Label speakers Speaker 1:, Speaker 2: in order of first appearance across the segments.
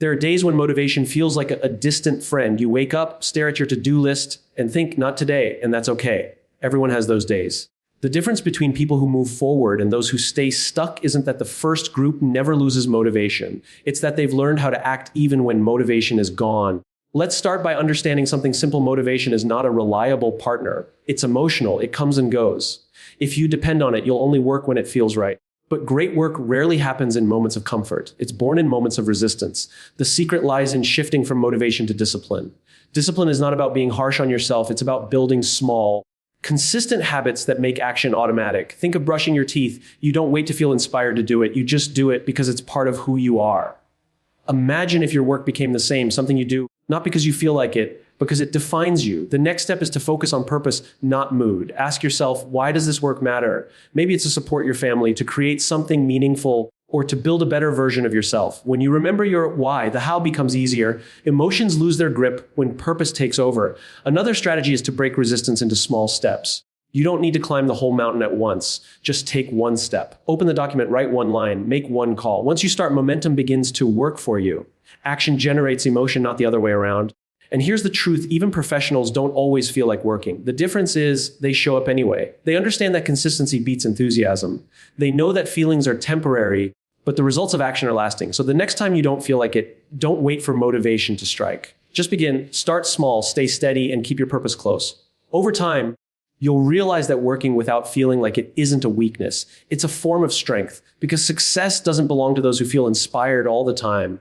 Speaker 1: There are days when motivation feels like a distant friend. You wake up, stare at your to-do list, and think, not today, and that's okay. Everyone has those days. The difference between people who move forward and those who stay stuck isn't that the first group never loses motivation. It's that they've learned how to act even when motivation is gone. Let's start by understanding something simple. Motivation is not a reliable partner. It's emotional. It comes and goes. If you depend on it, you'll only work when it feels right. But great work rarely happens in moments of comfort. It's born in moments of resistance. The secret lies in shifting from motivation to discipline. Discipline is not about being harsh on yourself. It's about building small, consistent habits that make action automatic. Think of brushing your teeth. You don't wait to feel inspired to do it. You just do it because it's part of who you are. Imagine if your work became the same, something you do, not because you feel like it, because it defines you. The next step is to focus on purpose, not mood. Ask yourself, why does this work matter? Maybe it's to support your family, to create something meaningful, or to build a better version of yourself. When you remember your why, the how becomes easier. Emotions lose their grip when purpose takes over. Another strategy is to break resistance into small steps. You don't need to climb the whole mountain at once. Just take one step. Open the document, write one line, make one call. Once you start, momentum begins to work for you. Action generates emotion, not the other way around. And here's the truth, even professionals don't always feel like working. The difference is they show up anyway. They understand that consistency beats enthusiasm. They know that feelings are temporary, but the results of action are lasting. So the next time you don't feel like it, don't wait for motivation to strike. Just begin, start small, stay steady, and keep your purpose close. Over time, you'll realize that working without feeling like it isn't a weakness. It's a form of strength, because success doesn't belong to those who feel inspired all the time.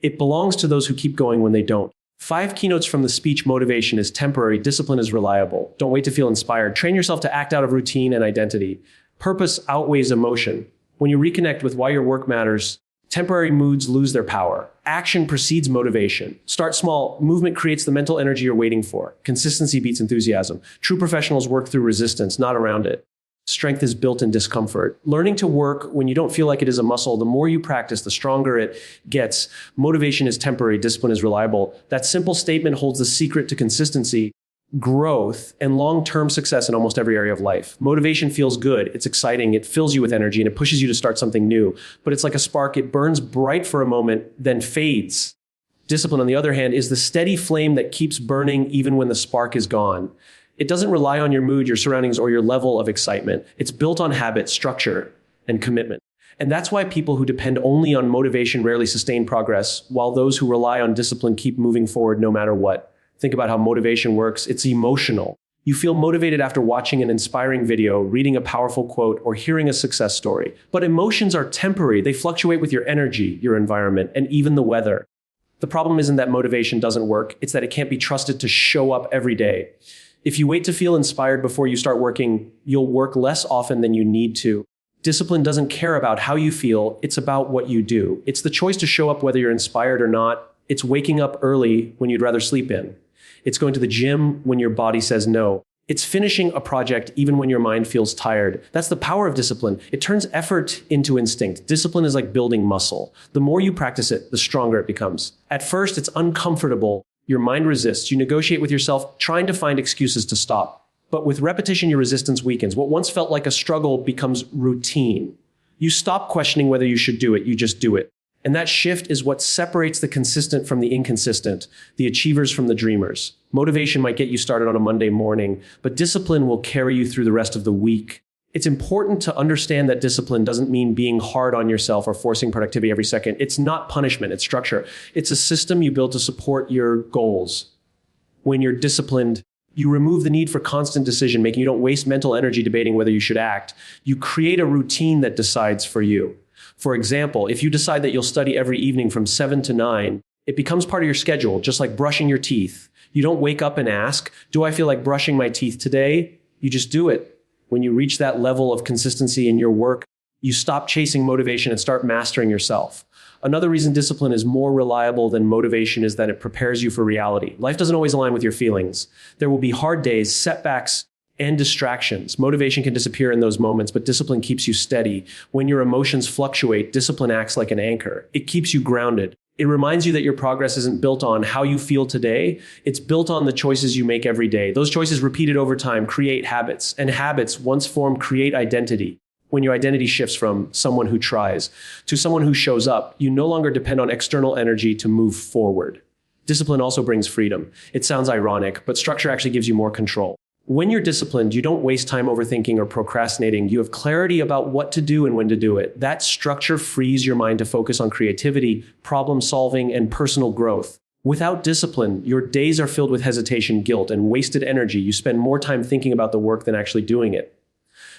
Speaker 1: It belongs to those who keep going when they don't. 5 keynotes from the speech: motivation is temporary, discipline is reliable. Don't wait to feel inspired. Train yourself to act out of routine and identity. Purpose outweighs emotion. When you reconnect with why your work matters, temporary moods lose their power. Action precedes motivation. Start small. Movement creates the mental energy you're waiting for. Consistency beats enthusiasm. True professionals work through resistance, not around it. Strength is built in discomfort. Learning to work when you don't feel like it is a muscle. The more you practice, the stronger it gets. Motivation is temporary, discipline is reliable. That simple statement holds the secret to consistency, growth, and long-term success in almost every area of life. Motivation feels good. It's exciting. It fills you with energy, and it pushes you to start something new. But it's like a spark. It burns bright for a moment, then fades. Discipline, on the other hand, is the steady flame that keeps burning even when the spark is gone. It doesn't rely on your mood, your surroundings, or your level of excitement. It's built on habit, structure, and commitment. And that's why people who depend only on motivation rarely sustain progress, while those who rely on discipline keep moving forward no matter what. Think about how motivation works. It's emotional. You feel motivated after watching an inspiring video, reading a powerful quote, or hearing a success story. But emotions are temporary. They fluctuate with your energy, your environment, and even the weather. The problem isn't that motivation doesn't work. It's that it can't be trusted to show up every day. If you wait to feel inspired before you start working, you'll work less often than you need to. Discipline doesn't care about how you feel. It's about what you do. It's the choice to show up whether you're inspired or not. It's waking up early when you'd rather sleep in. It's going to the gym when your body says no. It's finishing a project even when your mind feels tired. That's the power of discipline. It turns effort into instinct. Discipline is like building muscle. The more you practice it, the stronger it becomes. At first, it's uncomfortable. Your mind resists. You negotiate with yourself, trying to find excuses to stop. But with repetition, your resistance weakens. What once felt like a struggle becomes routine. You stop questioning whether you should do it. You just do it. And that shift is what separates the consistent from the inconsistent, the achievers from the dreamers. Motivation might get you started on a Monday morning, but discipline will carry you through the rest of the week. It's important to understand that discipline doesn't mean being hard on yourself or forcing productivity every second. It's not punishment, it's structure. It's a system you build to support your goals. When you're disciplined, you remove the need for constant decision making. You don't waste mental energy debating whether you should act. You create a routine that decides for you. For example, if you decide that you'll study every evening from 7 to 9, it becomes part of your schedule, just like brushing your teeth. You don't wake up and ask, do I feel like brushing my teeth today? You just do it. When you reach that level of consistency in your work, you stop chasing motivation and start mastering yourself. Another reason discipline is more reliable than motivation is that it prepares you for reality. Life doesn't always align with your feelings. There will be hard days, setbacks, and distractions. Motivation can disappear in those moments, but discipline keeps you steady. When your emotions fluctuate, discipline acts like an anchor. It keeps you grounded. It reminds you that your progress isn't built on how you feel today. It's built on the choices you make every day. Those choices repeated over time create habits, and habits, once formed, create identity. When your identity shifts from someone who tries to someone who shows up, you no longer depend on external energy to move forward. Discipline also brings freedom. It sounds ironic, but structure actually gives you more control. When you're disciplined, you don't waste time overthinking or procrastinating. You have clarity about what to do and when to do it. That structure frees your mind to focus on creativity, problem solving, and personal growth. Without discipline, your days are filled with hesitation, guilt, and wasted energy. You spend more time thinking about the work than actually doing it.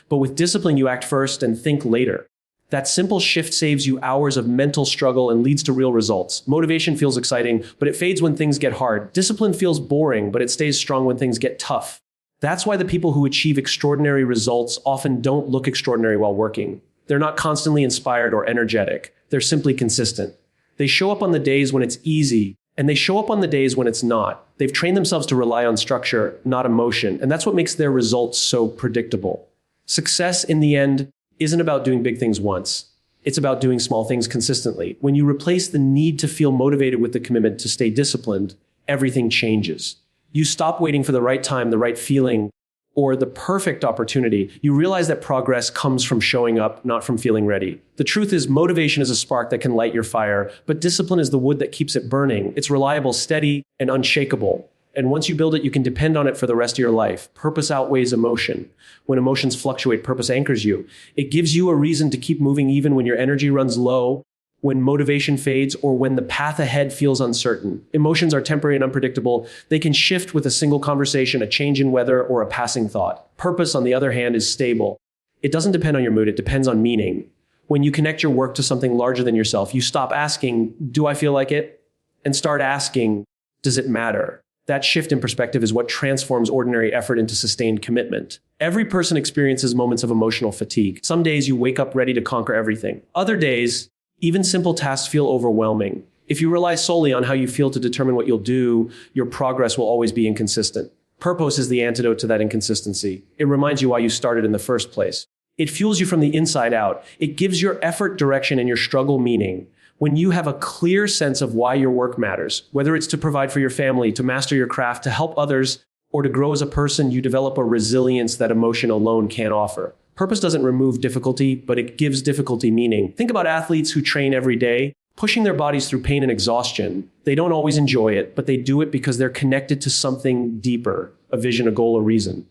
Speaker 1: But with discipline, you act first and think later. That simple shift saves you hours of mental struggle and leads to real results. Motivation feels exciting, but it fades when things get hard. Discipline feels boring, but it stays strong when things get tough. That's why the people who achieve extraordinary results often don't look extraordinary while working. They're not constantly inspired or energetic. They're simply consistent. They show up on the days when it's easy, and they show up on the days when it's not. They've trained themselves to rely on structure, not emotion, and that's what makes their results so predictable. Success, in the end, isn't about doing big things once. It's about doing small things consistently. When you replace the need to feel motivated with the commitment to stay disciplined, everything changes. You stop waiting for the right time, the right feeling, or the perfect opportunity. You realize that progress comes from showing up, not from feeling ready. The truth is, motivation is a spark that can light your fire, but discipline is the wood that keeps it burning. It's reliable, steady, and unshakable. And once you build it, you can depend on it for the rest of your life. Purpose outweighs emotion. When emotions fluctuate, purpose anchors you. It gives you a reason to keep moving even when your energy runs low, when motivation fades, or when the path ahead feels uncertain. Emotions are temporary and unpredictable. They can shift with a single conversation, a change in weather, or a passing thought. Purpose, on the other hand, is stable. It doesn't depend on your mood, it depends on meaning. When you connect your work to something larger than yourself, you stop asking, "Do I feel like it?" and start asking, "Does it matter?" That shift in perspective is what transforms ordinary effort into sustained commitment. Every person experiences moments of emotional fatigue. Some days you wake up ready to conquer everything. Other days, even simple tasks feel overwhelming. If you rely solely on how you feel to determine what you'll do, your progress will always be inconsistent. Purpose is the antidote to that inconsistency. It reminds you why you started in the first place. It fuels you from the inside out. It gives your effort direction and your struggle meaning. When you have a clear sense of why your work matters, whether it's to provide for your family, to master your craft, to help others, or to grow as a person, you develop a resilience that emotion alone can't offer. Purpose doesn't remove difficulty, but it gives difficulty meaning. Think about athletes who train every day, pushing their bodies through pain and exhaustion. They don't always enjoy it, but they do it because they're connected to something deeper, a vision, a goal, a reason.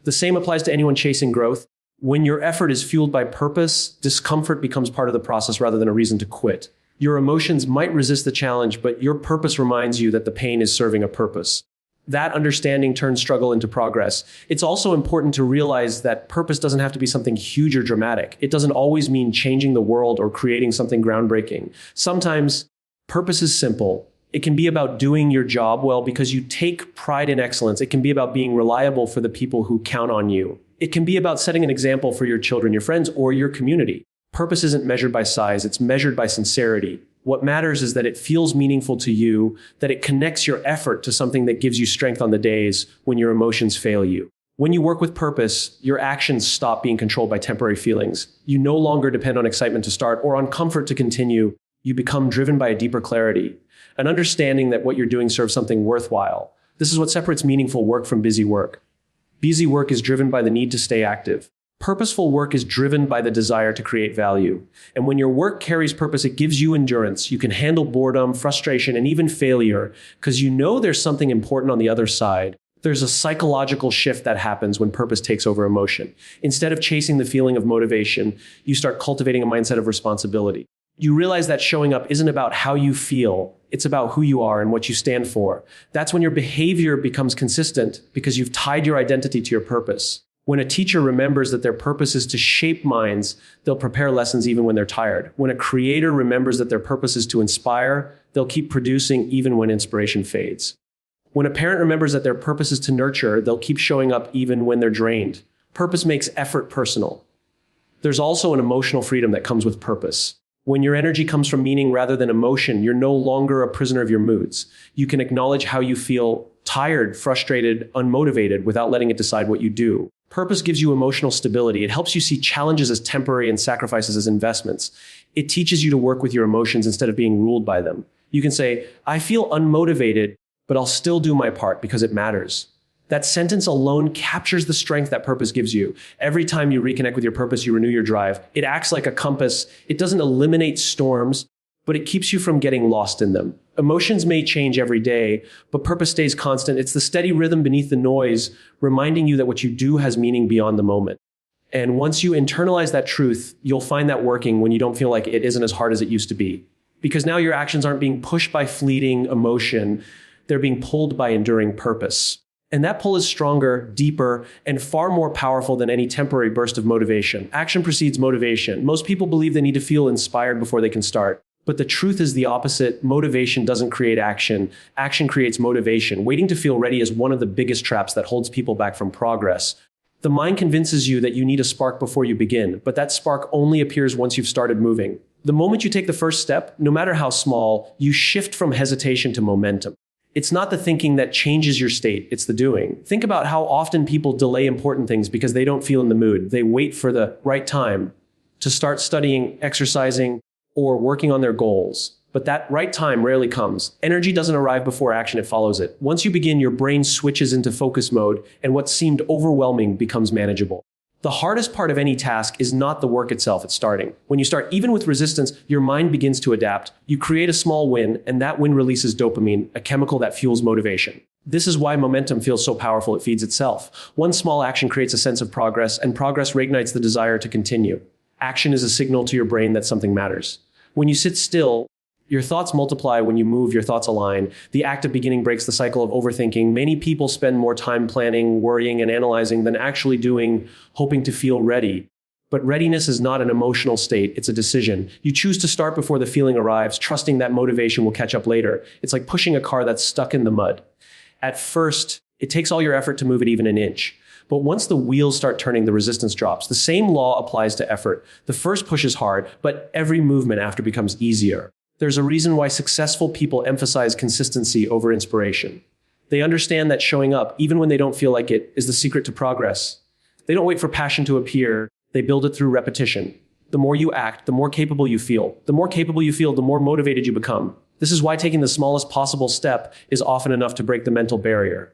Speaker 1: The same applies to anyone chasing growth. When your effort is fueled by purpose, discomfort becomes part of the process rather than a reason to quit. Your emotions might resist the challenge, but your purpose reminds you that the pain is serving a purpose. That understanding turns struggle into progress. It's also important to realize that purpose doesn't have to be something huge or dramatic. It doesn't always mean changing the world or creating something groundbreaking. Sometimes purpose is simple. It can be about doing your job well because you take pride in excellence. It can be about being reliable for the people who count on you. It can be about setting an example for your children, your friends, or your community. Purpose isn't measured by size, it's measured by sincerity. What matters is that it feels meaningful to you, that it connects your effort to something that gives you strength on the days when your emotions fail you. When you work with purpose, your actions stop being controlled by temporary feelings. You no longer depend on excitement to start or on comfort to continue. You become driven by a deeper clarity, an understanding that what you're doing serves something worthwhile. This is what separates meaningful work from busy work. Busy work is driven by the need to stay active. Purposeful work is driven by the desire to create value. And when your work carries purpose, it gives you endurance. You can handle boredom, frustration, and even failure because you know there's something important on the other side. There's a psychological shift that happens when purpose takes over emotion. Instead of chasing the feeling of motivation, you start cultivating a mindset of responsibility. You realize that showing up isn't about how you feel. It's about who you are and what you stand for. That's when your behavior becomes consistent because you've tied your identity to your purpose. When a teacher remembers that their purpose is to shape minds, they'll prepare lessons even when they're tired. When a creator remembers that their purpose is to inspire, they'll keep producing even when inspiration fades. When a parent remembers that their purpose is to nurture, they'll keep showing up even when they're drained. Purpose makes effort personal. There's also an emotional freedom that comes with purpose. When your energy comes from meaning rather than emotion, you're no longer a prisoner of your moods. You can acknowledge how you feel tired, frustrated, unmotivated without letting it decide what you do. Purpose gives you emotional stability. It helps you see challenges as temporary and sacrifices as investments. It teaches you to work with your emotions instead of being ruled by them. You can say, I feel unmotivated, but I'll still do my part because it matters. That sentence alone captures the strength that purpose gives you. Every time you reconnect with your purpose, you renew your drive. It acts like a compass. It doesn't eliminate storms, but it keeps you from getting lost in them. Emotions may change every day, but purpose stays constant. It's the steady rhythm beneath the noise, reminding you that what you do has meaning beyond the moment. And once you internalize that truth, you'll find that working when you don't feel like it isn't as hard as it used to be. Because now your actions aren't being pushed by fleeting emotion, they're being pulled by enduring purpose. And that pull is stronger, deeper, and far more powerful than any temporary burst of motivation. Action precedes motivation. Most people believe they need to feel inspired before they can start. But the truth is the opposite. Motivation doesn't create action. Action creates motivation. Waiting to feel ready is one of the biggest traps that holds people back from progress. The mind convinces you that you need a spark before you begin, but that spark only appears once you've started moving. The moment you take the first step, no matter how small, you shift from hesitation to momentum. It's not the thinking that changes your state, it's the doing. Think about how often people delay important things because they don't feel in the mood. They wait for the right time to start studying, exercising, or working on their goals. But that right time rarely comes. Energy doesn't arrive before action, it follows it. Once you begin, your brain switches into focus mode, and what seemed overwhelming becomes manageable. The hardest part of any task is not the work itself, it's starting. When you start, even with resistance, your mind begins to adapt. You create a small win, and that win releases dopamine, a chemical that fuels motivation. This is why momentum feels so powerful, it feeds itself. One small action creates a sense of progress, and progress reignites the desire to continue. Action is a signal to your brain that something matters. When you sit still, your thoughts multiply. When you move, your thoughts align. The act of beginning breaks the cycle of overthinking. Many people spend more time planning, worrying, and analyzing than actually doing, hoping to feel ready. But readiness is not an emotional state, it's a decision. You choose to start before the feeling arrives, trusting that motivation will catch up later. It's like pushing a car that's stuck in the mud. At first, it takes all your effort to move it even an inch. But once the wheels start turning, the resistance drops. The same law applies to effort. The first push is hard, but every movement after becomes easier. There's a reason why successful people emphasize consistency over inspiration. They understand that showing up, even when they don't feel like it, is the secret to progress. They don't wait for passion to appear. They build it through repetition. The more you act, the more capable you feel. The more capable you feel, the more motivated you become. This is why taking the smallest possible step is often enough to break the mental barrier.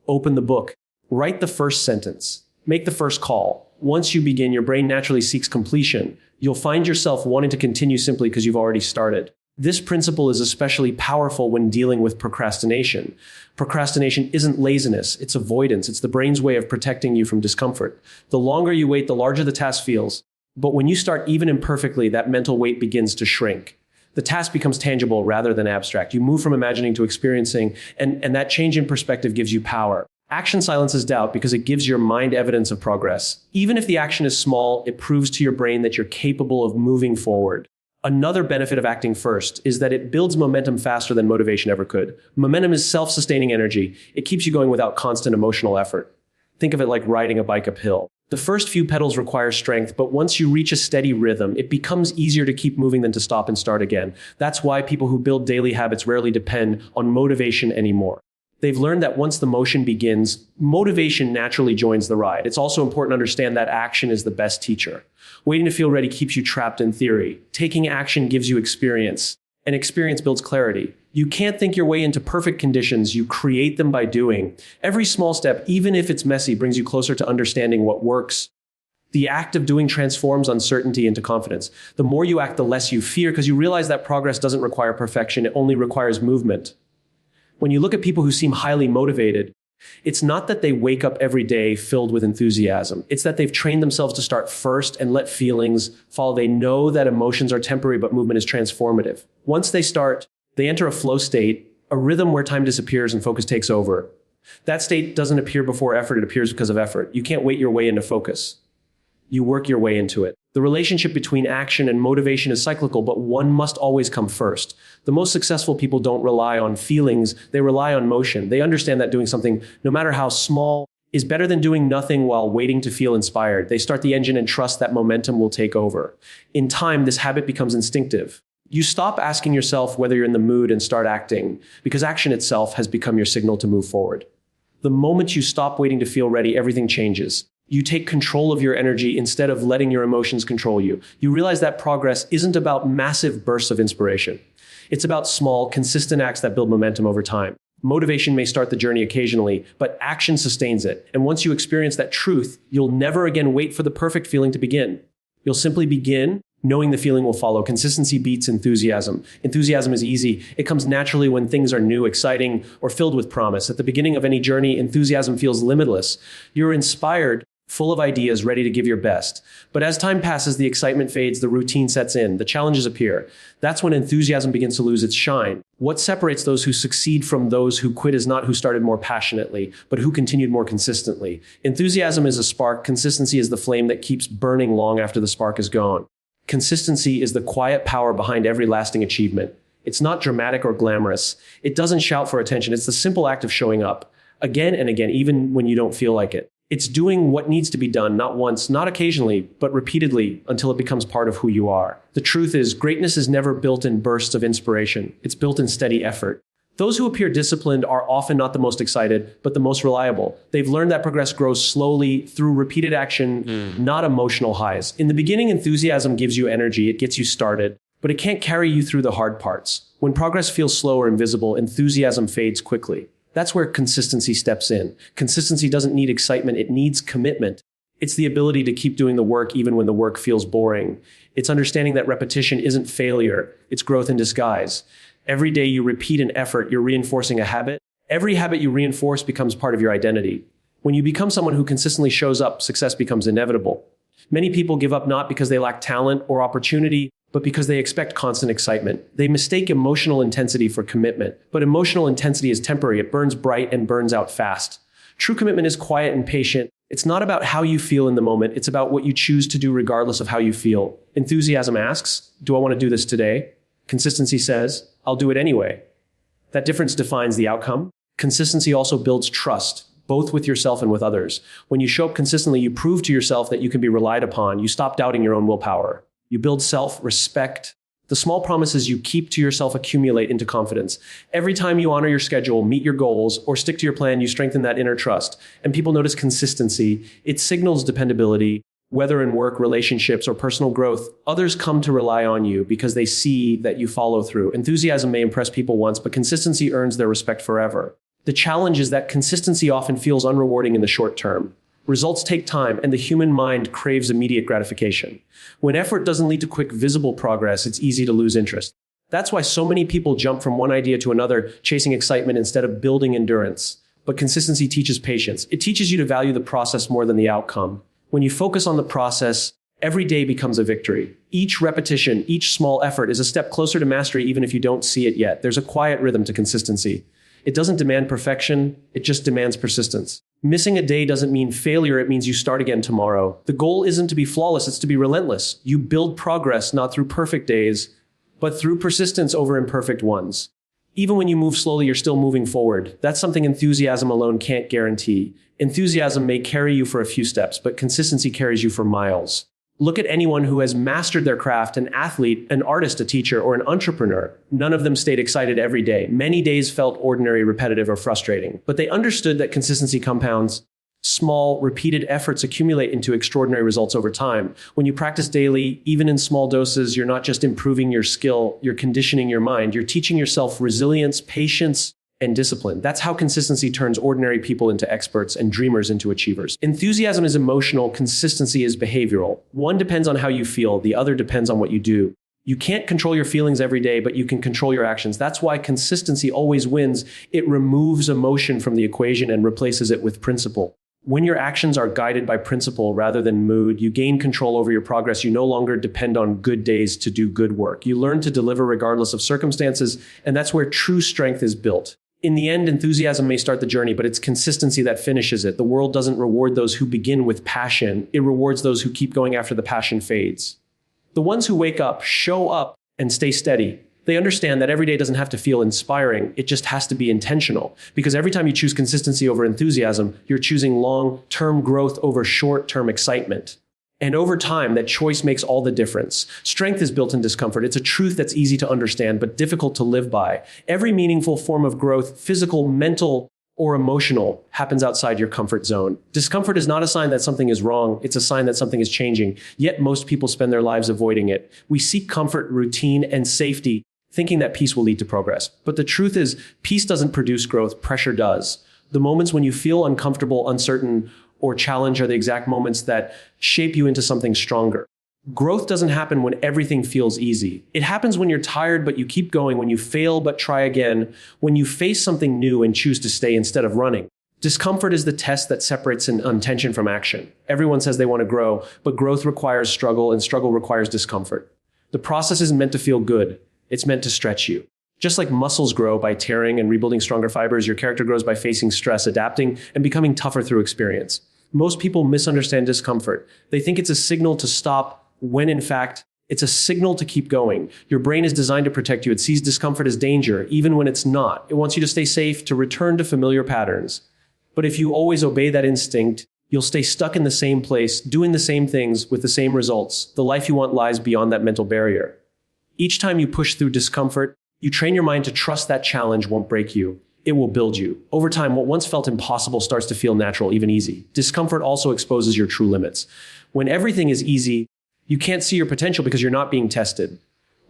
Speaker 1: Open the book. Write the first sentence. Make the first call. Once you begin, your brain naturally seeks completion. You'll find yourself wanting to continue simply because you've already started. This principle is especially powerful when dealing with procrastination. Procrastination isn't laziness, it's avoidance. It's the brain's way of protecting you from discomfort. The longer you wait, the larger the task feels. But when you start even imperfectly, that mental weight begins to shrink. The task becomes tangible rather than abstract. You move from imagining to experiencing, and that change in perspective gives you power. Action silences doubt because it gives your mind evidence of progress. Even if the action is small, it proves to your brain that you're capable of moving forward. Another benefit of acting first is that it builds momentum faster than motivation ever could. Momentum is self-sustaining energy. It keeps you going without constant emotional effort. Think of it like riding a bike uphill. The first few pedals require strength, but once you reach a steady rhythm, it becomes easier to keep moving than to stop and start again. That's why people who build daily habits rarely depend on motivation anymore. They've learned that once the motion begins, motivation naturally joins the ride. It's also important to understand that action is the best teacher. Waiting to feel ready keeps you trapped in theory. Taking action gives you experience, and experience builds clarity. You can't think your way into perfect conditions, you create them by doing. Every small step, even if it's messy, brings you closer to understanding what works. The act of doing transforms uncertainty into confidence. The more you act, the less you fear, because you realize that progress doesn't require perfection, it only requires movement. When you look at people who seem highly motivated, it's not that they wake up every day filled with enthusiasm. It's that they've trained themselves to start first and let feelings follow. They know that emotions are temporary, but movement is transformative. Once they start, they enter a flow state, a rhythm where time disappears and focus takes over. That state doesn't appear before effort, it appears because of effort. You can't wait your way into focus. You work your way into it. The relationship between action and motivation is cyclical, but one must always come first. The most successful people don't rely on feelings, they rely on motion. They understand that doing something, no matter how small, is better than doing nothing while waiting to feel inspired. They start the engine and trust that momentum will take over. In time, this habit becomes instinctive. You stop asking yourself whether you're in the mood and start acting, because action itself has become your signal to move forward. The moment you stop waiting to feel ready, everything changes. You take control of your energy instead of letting your emotions control you. You realize that progress isn't about massive bursts of inspiration. It's about small, consistent acts that build momentum over time. Motivation may start the journey occasionally, but action sustains it. And once you experience that truth, you'll never again wait for the perfect feeling to begin. You'll simply begin, knowing the feeling will follow. Consistency beats enthusiasm. Enthusiasm is easy. It comes naturally when things are new, exciting, or filled with promise. At the beginning of any journey, enthusiasm feels limitless. You're inspired, full of ideas, ready to give your best. But as time passes, the excitement fades, the routine sets in, the challenges appear. That's when enthusiasm begins to lose its shine. What separates those who succeed from those who quit is not who started more passionately, but who continued more consistently. Enthusiasm is a spark. Consistency is the flame that keeps burning long after the spark is gone. Consistency is the quiet power behind every lasting achievement. It's not dramatic or glamorous. It doesn't shout for attention. It's the simple act of showing up again and again, even when you don't feel like it. It's doing what needs to be done, not once, not occasionally, but repeatedly until it becomes part of who you are. The truth is, greatness is never built in bursts of inspiration. It's built in steady effort. Those who appear disciplined are often not the most excited, but the most reliable. They've learned that progress grows slowly through repeated action, not emotional highs. In the beginning, enthusiasm gives you energy. It gets you started, but it can't carry you through the hard parts. When progress feels slow or invisible, enthusiasm fades quickly. That's where consistency steps in. Consistency doesn't need excitement, it needs commitment. It's the ability to keep doing the work even when the work feels boring. It's understanding that repetition isn't failure, it's growth in disguise. Every day you repeat an effort, you're reinforcing a habit. Every habit you reinforce becomes part of your identity. When you become someone who consistently shows up, success becomes inevitable. Many people give up not because they lack talent or opportunity, but because they expect constant excitement. They mistake emotional intensity for commitment. But emotional intensity is temporary. It burns bright and burns out fast. True commitment is quiet and patient. It's not about how you feel in the moment. It's about what you choose to do regardless of how you feel. Enthusiasm asks, do I want to do this today? Consistency says, I'll do it anyway. That difference defines the outcome. Consistency also builds trust, both with yourself and with others. When you show up consistently, you prove to yourself that you can be relied upon. You stop doubting your own willpower. You build self-respect. The small promises you keep to yourself accumulate into confidence. Every time you honor your schedule, meet your goals, or stick to your plan, you strengthen that inner trust. And people notice consistency. It signals dependability, whether in work, relationships, or personal growth. Others come to rely on you because they see that you follow through. Enthusiasm may impress people once, but consistency earns their respect forever. The challenge is that consistency often feels unrewarding in the short term. Results take time, and the human mind craves immediate gratification. When effort doesn't lead to quick, visible progress, it's easy to lose interest. That's why so many people jump from one idea to another, chasing excitement instead of building endurance. But consistency teaches patience. It teaches you to value the process more than the outcome. When you focus on the process, every day becomes a victory. Each repetition, each small effort is a step closer to mastery, even if you don't see it yet. There's a quiet rhythm to consistency. It doesn't demand perfection, it just demands persistence. Missing a day doesn't mean failure, it means you start again tomorrow. The goal isn't to be flawless, it's to be relentless. You build progress not through perfect days, but through persistence over imperfect ones. Even when you move slowly, you're still moving forward. That's something enthusiasm alone can't guarantee. Enthusiasm may carry you for a few steps, but consistency carries you for miles. Look at anyone who has mastered their craft, an athlete, an artist, a teacher, or an entrepreneur. None of them stayed excited every day. Many days felt ordinary, repetitive, or frustrating. But they understood that consistency compounds. Small, repeated efforts accumulate into extraordinary results over time. When you practice daily, even in small doses, you're not just improving your skill, you're conditioning your mind. You're teaching yourself resilience, patience, and discipline. That's how consistency turns ordinary people into experts and dreamers into achievers. Enthusiasm is emotional, consistency is behavioral. One depends on how you feel, the other depends on what you do. You can't control your feelings every day, but you can control your actions. That's why consistency always wins. It removes emotion from the equation and replaces it with principle. When your actions are guided by principle rather than mood, you gain control over your progress. You no longer depend on good days to do good work. You learn to deliver regardless of circumstances, and that's where true strength is built. In the end, enthusiasm may start the journey, but it's consistency that finishes it. The world doesn't reward those who begin with passion. It rewards those who keep going after the passion fades. The ones who wake up, show up, and stay steady. They understand that every day doesn't have to feel inspiring. It just has to be intentional. Because every time you choose consistency over enthusiasm, you're choosing long-term growth over short-term excitement. And over time, that choice makes all the difference. Strength is built in discomfort. It's a truth that's easy to understand, but difficult to live by. Every meaningful form of growth, physical, mental, or emotional, happens outside your comfort zone. Discomfort is not a sign that something is wrong. It's a sign that something is changing. Yet most people spend their lives avoiding it. We seek comfort, routine, and safety, thinking that peace will lead to progress. But the truth is, peace doesn't produce growth, pressure does. The moments when you feel uncomfortable, uncertain, or challenged are the exact moments that shape you into something stronger. Growth doesn't happen when everything feels easy. It happens when you're tired, but you keep going, when you fail, but try again, when you face something new and choose to stay instead of running. Discomfort is the test that separates an intention from action. Everyone says they want to grow, but growth requires struggle, and struggle requires discomfort. The process isn't meant to feel good. It's meant to stretch you. Just like muscles grow by tearing and rebuilding stronger fibers, your character grows by facing stress, adapting, and becoming tougher through experience. Most people misunderstand discomfort. They think it's a signal to stop, when in fact, it's a signal to keep going. Your brain is designed to protect you. It sees discomfort as danger, even when it's not. It wants you to stay safe, to return to familiar patterns. But if you always obey that instinct, you'll stay stuck in the same place, doing the same things with the same results. The life you want lies beyond that mental barrier. Each time you push through discomfort, you train your mind to trust that challenge won't break you. It will build you. Over time, what once felt impossible starts to feel natural, even easy. Discomfort also exposes your true limits. When everything is easy, you can't see your potential because you're not being tested.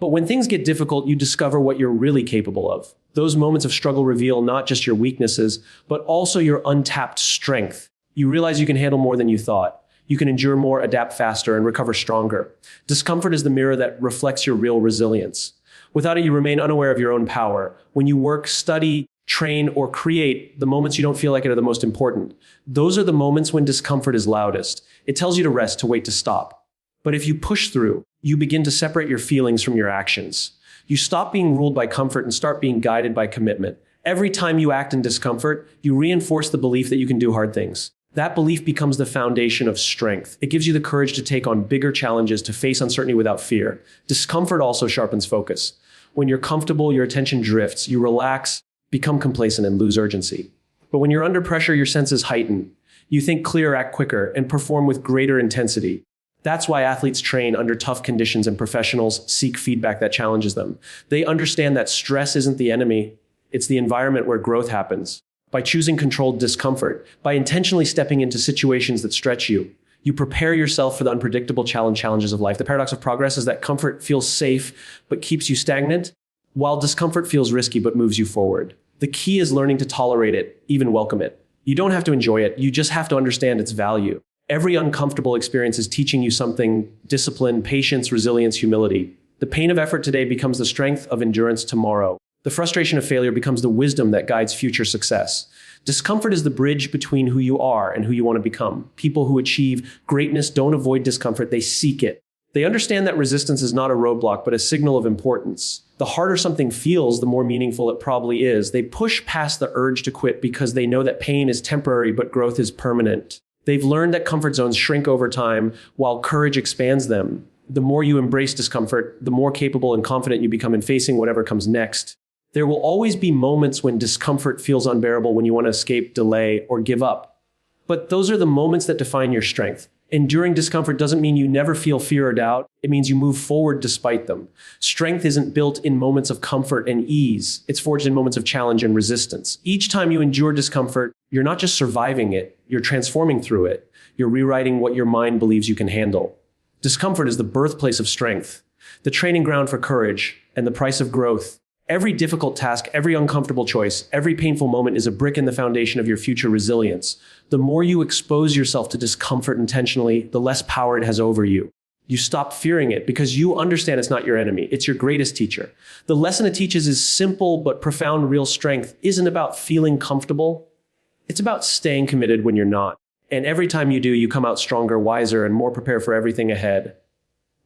Speaker 1: But when things get difficult, you discover what you're really capable of. Those moments of struggle reveal not just your weaknesses, but also your untapped strength. You realize you can handle more than you thought. You can endure more, adapt faster, and recover stronger. Discomfort is the mirror that reflects your real resilience. Without it, you remain unaware of your own power. When you work, study, train, or create, the moments you don't feel like it are the most important. Those are the moments when discomfort is loudest. It tells you to rest, to wait, to stop. But if you push through, you begin to separate your feelings from your actions. You stop being ruled by comfort and start being guided by commitment. Every time you act in discomfort, you reinforce the belief that you can do hard things. That belief becomes the foundation of strength. It gives you the courage to take on bigger challenges, to face uncertainty without fear. Discomfort also sharpens focus. When you're comfortable, your attention drifts. You relax, become complacent, and lose urgency. But when you're under pressure, your senses heighten. You think clearer, act quicker, and perform with greater intensity. That's why athletes train under tough conditions and professionals seek feedback that challenges them. They understand that stress isn't the enemy. It's the environment where growth happens. By choosing controlled discomfort, by intentionally stepping into situations that stretch you, you prepare yourself for the unpredictable challenges of life. The paradox of progress is that comfort feels safe but keeps you stagnant, while discomfort feels risky but moves you forward. The key is learning to tolerate it, even welcome it. You don't have to enjoy it, you just have to understand its value. Every uncomfortable experience is teaching you something: discipline, patience, resilience, humility. The pain of effort today becomes the strength of endurance tomorrow. The frustration of failure becomes the wisdom that guides future success. Discomfort is the bridge between who you are and who you want to become. People who achieve greatness don't avoid discomfort, they seek it. They understand that resistance is not a roadblock, but a signal of importance. The harder something feels, the more meaningful it probably is. They push past the urge to quit because they know that pain is temporary, but growth is permanent. They've learned that comfort zones shrink over time, while courage expands them. The more you embrace discomfort, the more capable and confident you become in facing whatever comes next. There will always be moments when discomfort feels unbearable, when you want to escape, delay, or give up. But those are the moments that define your strength. Enduring discomfort doesn't mean you never feel fear or doubt. It means you move forward despite them. Strength isn't built in moments of comfort and ease. It's forged in moments of challenge and resistance. Each time you endure discomfort, you're not just surviving it, you're transforming through it. You're rewriting what your mind believes you can handle. Discomfort is the birthplace of strength, the training ground for courage, and the price of growth. Every difficult task, every uncomfortable choice, every painful moment is a brick in the foundation of your future resilience. The more you expose yourself to discomfort intentionally, the less power it has over you. You stop fearing it because you understand it's not your enemy. It's your greatest teacher. The lesson it teaches is simple but profound. Real strength isn't about feeling comfortable. It's about staying committed when you're not. And every time you do, you come out stronger, wiser, and more prepared for everything ahead.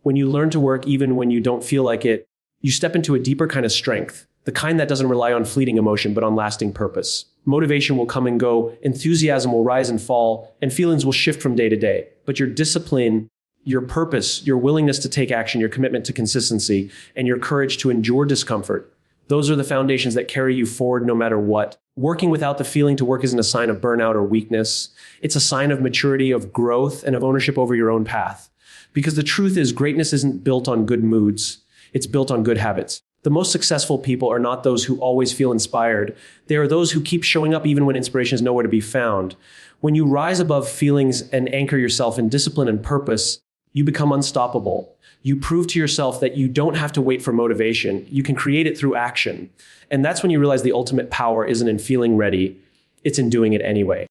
Speaker 1: When you learn to work even when you don't feel like it, you step into a deeper kind of strength, the kind that doesn't rely on fleeting emotion, but on lasting purpose. Motivation will come and go, enthusiasm will rise and fall, and feelings will shift from day to day. But your discipline, your purpose, your willingness to take action, your commitment to consistency, and your courage to endure discomfort, those are the foundations that carry you forward no matter what. Working without the feeling to work isn't a sign of burnout or weakness. It's a sign of maturity, of growth, and of ownership over your own path. Because the truth is, greatness isn't built on good moods. It's built on good habits. The most successful people are not those who always feel inspired. They are those who keep showing up even when inspiration is nowhere to be found. When you rise above feelings and anchor yourself in discipline and purpose, you become unstoppable. You prove to yourself that you don't have to wait for motivation. You can create it through action. And that's when you realize the ultimate power isn't in feeling ready, it's in doing it anyway.